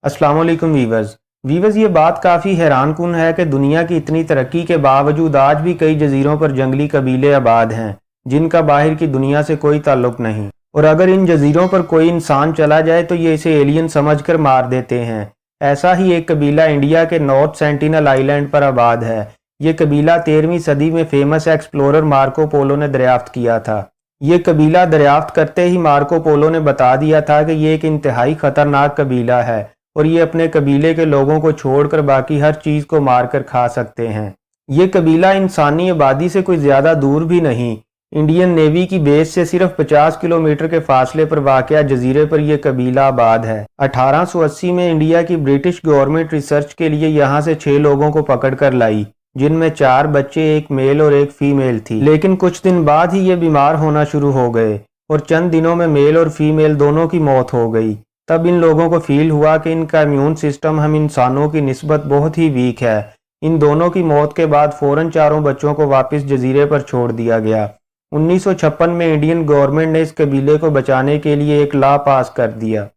अस्सलाम वालेकुम वीवर्स, ये बात काफ़ी हैरान कुन है कि दुनिया की इतनी तरक्की के बावजूद आज भी कई जजीरों पर जंगली कबीले आबाद हैं जिनका बाहर की दुनिया से कोई ताल्लुक नहीं। और अगर इन जजीरों पर कोई इंसान चला जाए तो ये इसे एलियन समझकर मार देते हैं। ऐसा ही एक कबीला इंडिया के नॉर्थ सेंटिनल आइलैंड पर आबाद है। ये कबीला 13वीं सदी में फेमस एक्सप्लोरर मार्को पोलो ने दरियाफ्त किया था। ये कबीला दरियाफ्त करते ही मार्को पोलो ने बता दिया था कि ये एक इंतहाई खतरनाक कबीला है और ये अपने कबीले के लोगों को छोड़कर बाकी हर चीज़ को मारकर खा सकते हैं। ये कबीला इंसानी आबादी से कोई ज़्यादा दूर भी नहीं, इंडियन नेवी की बेस से सिर्फ 50 किलोमीटर के फासले पर वाक़या जजीरे पर यह कबीला आबाद है। 1880 में इंडिया की ब्रिटिश गवर्नमेंट रिसर्च के लिए यहाँ से 6 लोगों को पकड़ कर लाई, जिनमें 4 बच्चे, एक मेल और एक फीमेल थी। लेकिन कुछ दिन बाद ही ये बीमार होना शुरू हो गए और चंद दिनों में मेल और फीमेल दोनों की मौत हो गई। तब इन लोगों को फील हुआ कि इनका इम्यून सिस्टम हम इंसानों की निस्बत बहुत ही वीक है। इन दोनों की मौत के बाद फौरन चारों बच्चों को वापस जजीरे पर छोड़ दिया गया। 1956 में इंडियन गवर्नमेंट ने इस कबीले को बचाने के लिए एक लॉ पास कर दिया।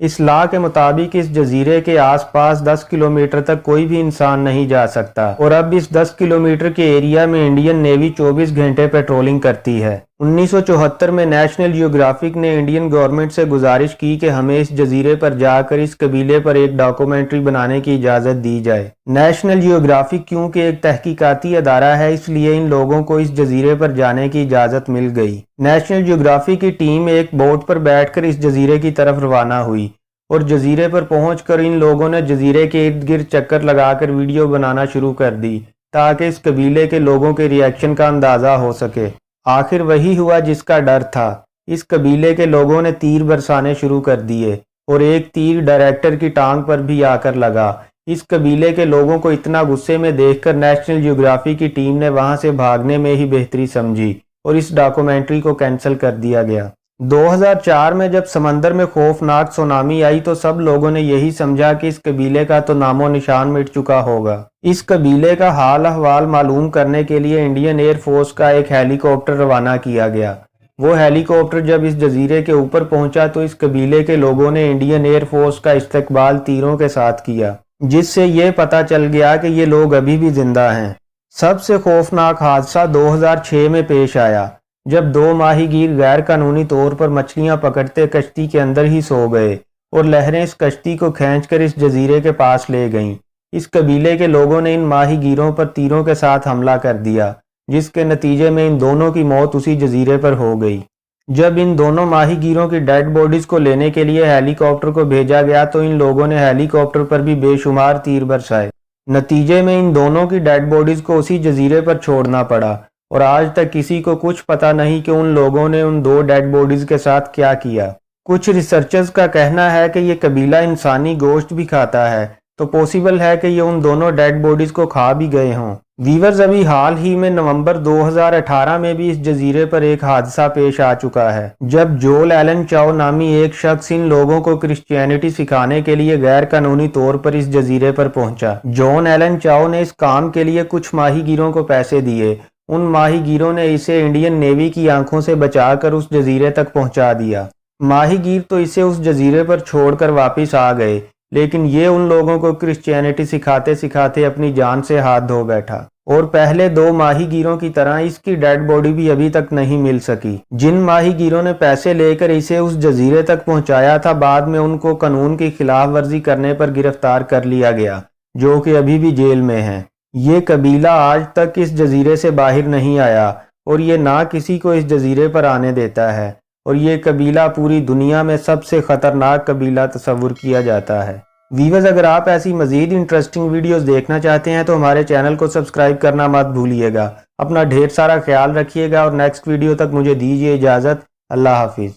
इस लॉ के मुताबिक इस जजीरे के आसपास 10 किलोमीटर तक कोई भी इंसान नहीं जा सकता और अब इस 10 किलोमीटर के एरिया में इंडियन नेवी 24 घंटे पेट्रोलिंग करती है। 1974 में नेशनल जियोग्राफिक ने इंडियन गवर्नमेंट से गुजारिश की कि हमें इस जजीरे पर जाकर इस कबीले पर एक डॉक्यूमेंट्री बनाने की इजाज़त दी जाए। नेशनल जियोग्राफिक क्योंकि एक तहकीकाती अदारा है, इसलिए इन लोगों को इस जजीरे पर जाने की इजाज़त मिल गई। नेशनल जियोग्राफिक की टीम एक बोट पर बैठकर इस जजीरे की तरफ रवाना हुई और जजीरे पर पहुंचकर इन लोगों ने जजीरे के इर्द गिर्द चक्कर लगाकर वीडियो बनाना शुरू कर दी ताकि इस कबीले के लोगों के रिएक्शन का अंदाज़ा हो सके। आखिर वही हुआ जिसका डर था। इस कबीले के लोगों ने तीर बरसाने शुरू कर दिए और एक तीर डायरेक्टर की टांग पर भी आकर लगा। इस कबीले के लोगों को इतना गुस्से में देखकर नेशनल जियोग्राफी की टीम ने वहां से भागने में ही बेहतरी समझी और इस डॉक्यूमेंट्री को कैंसिल कर दिया गया। 2004 में जब समंदर में खौफनाक सुनामी आई तो सब लोगों ने यही समझा कि इस कबीले का तो नामो निशान मिट चुका होगा। इस कबीले का हाल अहवाल मालूम करने के लिए इंडियन एयर फोर्स का एक हेलीकॉप्टर रवाना किया गया। वो हेलीकॉप्टर जब इस जजीरे के ऊपर पहुंचा तो इस कबीले के लोगों ने इंडियन एयर फोर्स का इस्तकबाल तीरों के साथ किया, जिससे ये पता चल गया कि ये लोग अभी भी जिंदा हैं। सबसे खौफनाक हादसा 2006 में पेश आया जब 2 माहीगीर गैर कानूनी तौर पर मछलियां पकड़ते कश्ती के अंदर ही सो गए और लहरें इस कश्ती को खींचकर इस जजीरे के पास ले गईं। इस कबीले के लोगों ने इन माहीगीरों पर तीरों के साथ हमला कर दिया, जिसके नतीजे में इन दोनों की मौत उसी जजीरे पर हो गई। जब इन दोनों माहीगीरों की डेड बॉडीज को लेने के लिए हेलीकॉप्टर को भेजा गया तो इन लोगों ने हेलीकॉप्टर पर भी बेशुमार तीर बरसाए। नतीजे में इन दोनों की डेड बॉडीज को उसी जजीरे पर छोड़ना पड़ा और आज तक किसी को कुछ पता नहीं कि उन लोगों ने उन 2 डेड बॉडीज के साथ क्या किया। कुछ रिसर्चर्स का कहना है कि ये कबीला इंसानी गोश्त भी खाता है, तो पॉसिबल है कि ये उन दोनों डेड बॉडीज को खा भी गए हों। वीवर्स, अभी हाल ही में नवंबर 2018 में भी इस जजीरे पर एक हादसा पेश आ चुका है जब जोल एलन चाओ नामी एक शख्स इन लोगों को क्रिश्चियनिटी सिखाने के लिए गैर कानूनी तौर पर इस जजीरे पर पहुंचा। जॉन एलन चाओ ने इस काम के लिए कुछ माहीगीरों को पैसे दिए। उन माहीगीरों ने इसे इंडियन नेवी की आंखों से बचाकर उस जजीरे तक पहुंचा दिया। माहीगीर तो इसे उस जजीरे पर छोड़कर वापस आ गए, लेकिन ये उन लोगों को क्रिश्चियनिटी सिखाते सिखाते अपनी जान से हाथ धो बैठा और पहले 2 माहीगीरों की तरह इसकी डेड बॉडी भी अभी तक नहीं मिल सकी। जिन माहीगीरों ने पैसे लेकर इसे उस जजीरे तक पहुंचाया था, बाद में उनको कानून की खिलाफ वर्जी करने पर गिरफ्तार कर लिया गया, जो कि अभी भी जेल में है। ये कबीला आज तक इस जजीरे से बाहर नहीं आया और ये ना किसी को इस जजीरे पर आने देता है और ये कबीला पूरी दुनिया में सबसे खतरनाक कबीला तस्वुर किया जाता है। वीवर्स, अगर आप ऐसी मजीद इंटरेस्टिंग वीडियोस देखना चाहते हैं तो हमारे चैनल को सब्सक्राइब करना मत भूलिएगा। अपना ढेर सारा ख्याल रखिएगा और नेक्स्ट वीडियो तक मुझे दीजिए इजाज़त। अल्लाह हाफिज़।